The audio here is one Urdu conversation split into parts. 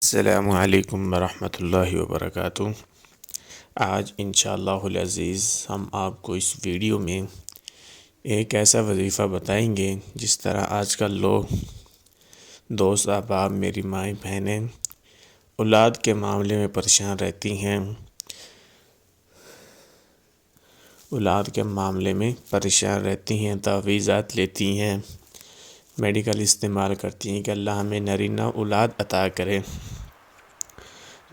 السلام علیکم ورحمۃ اللہ وبرکاتہ۔ آج انشاءاللہ العزیز ہم آپ کو اس ویڈیو میں ایک ایسا وظیفہ بتائیں گے جس طرح آج کل لوگ دوست احباب میری مائیں بہنیں اولاد کے معاملے میں پریشان رہتی ہیں، تعویذات لیتی ہیں، میڈیکل استعمال کرتی ہیں کہ اللہ ہمیں نرینہ اولاد عطا کرے۔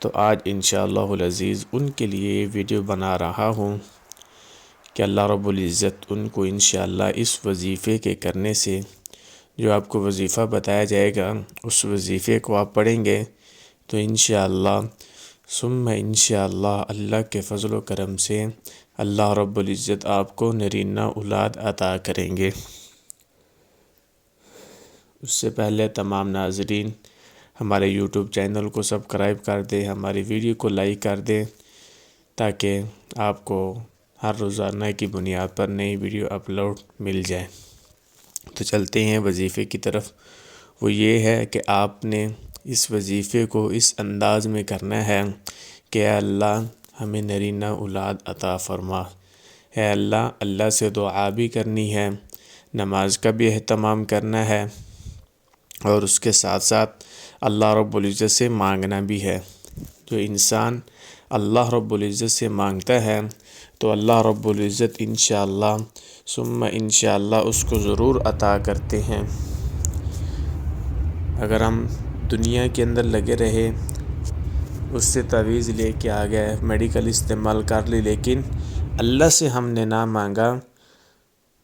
تو آج انشاءاللہ العزیز ان کے لیے یہ ویڈیو بنا رہا ہوں کہ اللہ رب العزت ان کو انشاءاللہ اس وظیفے کے کرنے سے، جو آپ کو وظیفہ بتایا جائے گا اس وظیفے کو آپ پڑھیں گے تو انشاءاللہ ثم انشاءاللہ اللہ کے فضل و کرم سے اللہ رب العزت آپ کو نرینہ اولاد عطا کریں گے۔ اس سے پہلے تمام ناظرین ہمارے یوٹیوب چینل کو سبسکرائب کر دیں، ہماری ویڈیو کو لائک کر دیں تاکہ آپ کو ہر روزانہ کی بنیاد پر نئی ویڈیو اپلوڈ مل جائے۔ تو چلتے ہیں وظیفے کی طرف۔ وہ یہ ہے کہ آپ نے اس وظیفے کو اس انداز میں کرنا ہے کہ اے اللہ ہمیں نرینہ اولاد عطا فرما۔ اے اللہ، اللہ سے دعا بھی کرنی ہے، نماز کا بھی اہتمام کرنا ہے اور اس کے ساتھ ساتھ اللہ رب العزت سے مانگنا بھی ہے۔ جو انسان اللہ رب العزت سے مانگتا ہے تو اللہ رب العزت انشاءاللہ ثم انشاءاللہ اس کو ضرور عطا کرتے ہیں۔ اگر ہم دنیا کے اندر لگے رہے، اس سے تعویذ لے کے آ گئے، میڈیکل استعمال کر لی، لیکن اللہ سے ہم نے نہ مانگا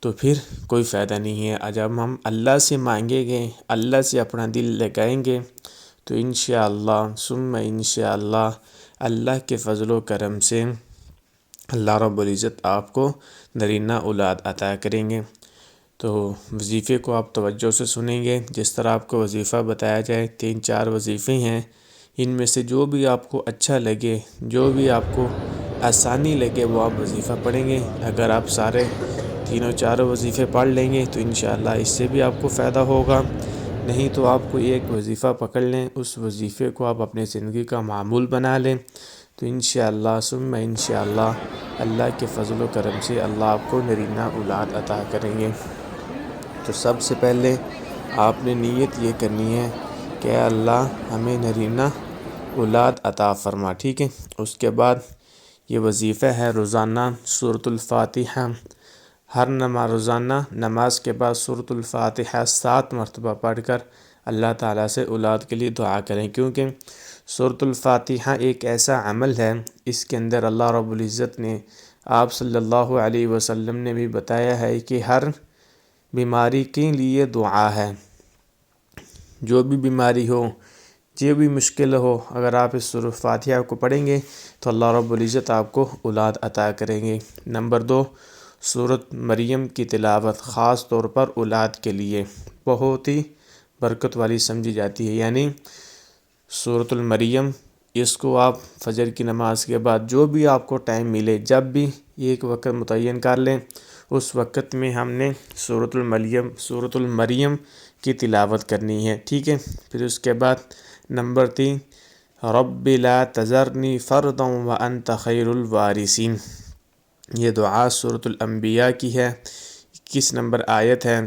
تو پھر کوئی فائدہ نہیں ہے۔ جب ہم اللہ سے مانگیں گے، اللہ سے اپنا دل لگائیں گے تو انشاءاللہ ثم انشاءاللہ اللہ کے فضل و کرم سے اللہ رب العزت آپ کو نرینہ اولاد عطا کریں گے۔ تو وظیفے کو آپ توجہ سے سنیں گے۔ جس طرح آپ کو وظیفہ بتایا جائے، 3-4 وظیفے ہیں، ان میں سے جو بھی آپ کو اچھا لگے، جو بھی آپ کو آسانی لگے وہ آپ وظیفہ پڑھیں گے۔ اگر آپ سارے 3-4 وظیفے پڑھ لیں گے تو انشاءاللہ اس سے بھی آپ کو فائدہ ہوگا، نہیں تو آپ کو ایک وظیفہ پکڑ لیں، اس وظیفے کو آپ اپنے زندگی کا معمول بنا لیں تو انشاءاللہ ثم انشاءاللہ اللہ کے فضل و کرم سے اللہ آپ کو نرینہ اولاد عطا کریں گے۔ تو سب سے پہلے آپ نے نیت یہ کرنی ہے کہ اے اللہ ہمیں نرینہ اولاد عطا فرما، ٹھیک ہے۔ اس کے بعد یہ وظیفہ ہے روزانہ سورۃ الفاتحہ، روزانہ نماز کے بعد سورۃ الفاتحہ 7 مرتبہ پڑھ کر اللہ تعالیٰ سے اولاد کے لیے دعا کریں، کیونکہ سورۃ الفاتحہ ایک ایسا عمل ہے، اس کے اندر اللہ رب العزت نے، آپ صلی اللہ علیہ وسلم نے بھی بتایا ہے کہ ہر بیماری کے لیے دعا ہے۔ جو بھی بیماری ہو، جو بھی مشکل ہو، اگر آپ اس سورۃ الفاتحہ کو پڑھیں گے تو اللہ رب العزت آپ کو اولاد عطا کریں گے۔ نمبر 2، سورۃ مریم کی تلاوت خاص طور پر اولاد کے لیے بہت ہی برکت والی سمجھی جاتی ہے، یعنی سورۃ المریم، اس کو آپ فجر کی نماز کے بعد جو بھی آپ کو ٹائم ملے، جب بھی ایک وقت متعین کر لیں، اس وقت میں ہم نے سورۃ المریم کی تلاوت کرنی ہے، ٹھیک ہے۔ پھر اس کے بعد نمبر 3، رب لا تذرنی فردا وانت خیر الوارثین، یہ دعا سورۃ الانبیاء کی ہے، 21 نمبر آیت ہے،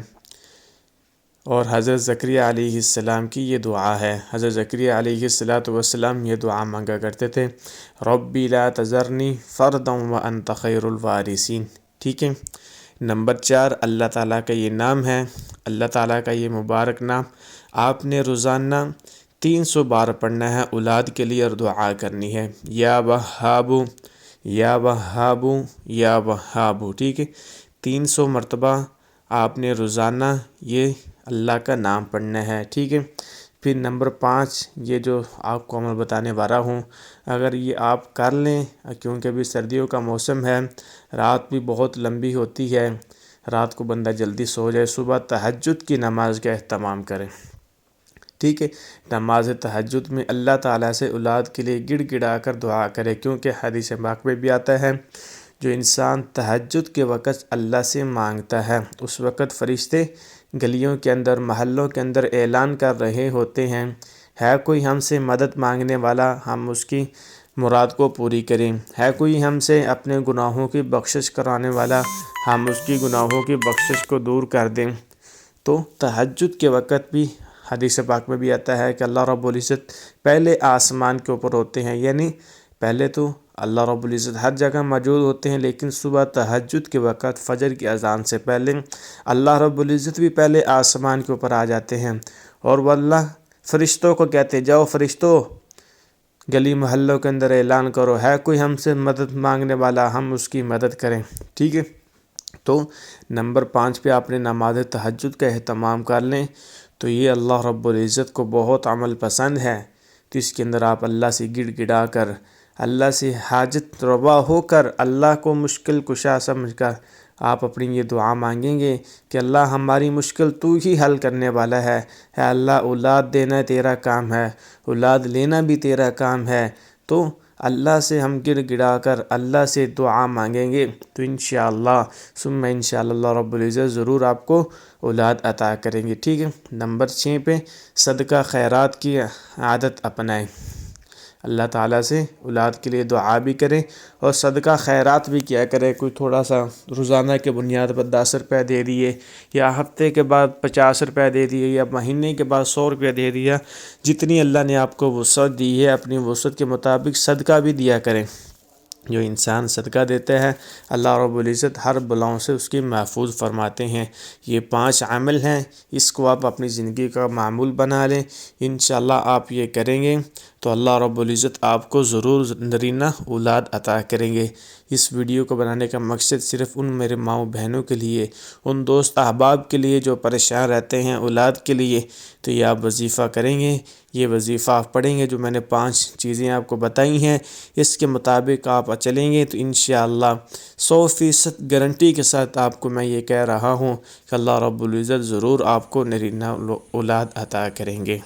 اور حضرت زکریا علیہ السلام کی یہ دعا ہے۔ حضرت زکریا علیہ السلام یہ دعا مانگا کرتے تھے، رب لا تذرنی فردا وانت خیر الوارثین، ٹھیک ہے۔ نمبر 4، اللہ تعالیٰ کا یہ نام ہے، اللہ تعالیٰ کا یہ مبارک نام آپ نے روزانہ 300 بار پڑھنا ہے اولاد کے لیے اور دعا کرنی ہے، یا وہاب یا وہاب یا وہاب، ٹھیک ہے۔ 300 مرتبہ آپ نے روزانہ یہ اللہ کا نام پڑھنا ہے، ٹھیک ہے۔ پھر نمبر 5، یہ جو آپ کو عمل بتانے والا ہوں، اگر یہ آپ کر لیں، کیونکہ ابھی سردیوں کا موسم ہے، رات بھی بہت لمبی ہوتی ہے، رات کو بندہ جلدی سو جائے، صبح تہجد کی نماز کا اہتمام کریں، ٹھیک ہے۔ نماز تہجد میں اللہ تعالیٰ سے اولاد کے لیے گڑ گڑا کر دعا کرے، کیونکہ حدیث پاک میں بھی آتا ہے جو انسان تہجد کے وقت اللہ سے مانگتا ہے، اس وقت فرشتے گلیوں کے اندر، محلوں کے اندر اعلان کر رہے ہوتے ہیں، ہے کوئی ہم سے مدد مانگنے والا ہم اس کی مراد کو پوری کریں، ہے کوئی ہم سے اپنے گناہوں کی بخشش کرانے والا ہم اس کی گناہوں کی بخشش کو دور کر دیں۔ تو تہجد کے وقت بھی حدیث پاک میں بھی آتا ہے کہ اللہ رب العزت پہلے آسمان کے اوپر ہوتے ہیں، یعنی پہلے تو اللہ رب العزت ہر جگہ موجود ہوتے ہیں، لیکن صبح تہجد کے وقت فجر کی اذان سے پہلے اللہ رب العزت بھی پہلے آسمان کے اوپر آ جاتے ہیں، اور وہ اللہ فرشتوں کو کہتے جاؤ فرشتوں گلی محلوں کے اندر اعلان کرو، ہے کوئی ہم سے مدد مانگنے والا ہم اس کی مدد کریں۔ ٹھیک ہے، تو نمبر 5 پہ آپ نے نماز تہجد کا اہتمام کر لیں تو یہ اللہ رب العزت کو بہت عمل پسند ہے، تو اس کے اندر آپ اللہ سے گڑ گڑا کر، اللہ سے حاجت روا ہو کر، اللہ کو مشکل کشا سمجھ کر آپ اپنی یہ دعا مانگیں گے کہ اللہ ہماری مشکل تو ہی حل کرنے والا ہے، اے اللہ اولاد دینا تیرا کام ہے، اولاد لینا بھی تیرا کام ہے، تو اللہ سے ہم گڑ گڑا کر اللہ سے دعا مانگیں گے تو انشاءاللہ ثم انشاءاللہ اللہ رب العزت ضرور آپ کو اولاد عطا کریں گے۔ ٹھیک ہے، نمبر 6 پہ صدقہ خیرات کی عادت اپنائیں، اللہ تعالیٰ سے اولاد کے لیے دعا بھی کریں اور صدقہ خیرات بھی کیا کریں، کوئی تھوڑا سا روزانہ کے بنیاد پر 10 روپے دے دیے، یا ہفتے کے بعد 50 روپے دے دیے، یا مہینے کے بعد 100 روپے دے دیا، جتنی اللہ نے آپ کو وسعت دی ہے اپنی وسعت کے مطابق صدقہ بھی دیا کریں۔ جو انسان صدقہ دیتا ہے اللہ رب العزت ہر بلاؤں سے اس کی محفوظ فرماتے ہیں۔ یہ 5 عمل ہیں، اس کو آپ اپنی زندگی کا معمول بنا لیں، انشاءاللہ آپ یہ کریں گے تو اللہ رب العزت آپ کو ضرور نرینہ اولاد عطا کریں گے۔ اس ویڈیو کو بنانے کا مقصد صرف ان میرے ماؤں بہنوں کے لیے، ان دوست احباب کے لیے جو پریشان رہتے ہیں اولاد کے لیے، تو یہ آپ وظیفہ کریں گے، یہ وظیفہ آپ پڑھیں گے جو میں نے 5 چیزیں آپ کو بتائی ہیں، اس کے مطابق آپ چلیں گے تو انشاءاللہ 100% گارنٹی کے ساتھ آپ کو میں یہ کہہ رہا ہوں کہ اللہ رب العزت ضرور آپ کو نرینہ اولاد عطا کریں گے۔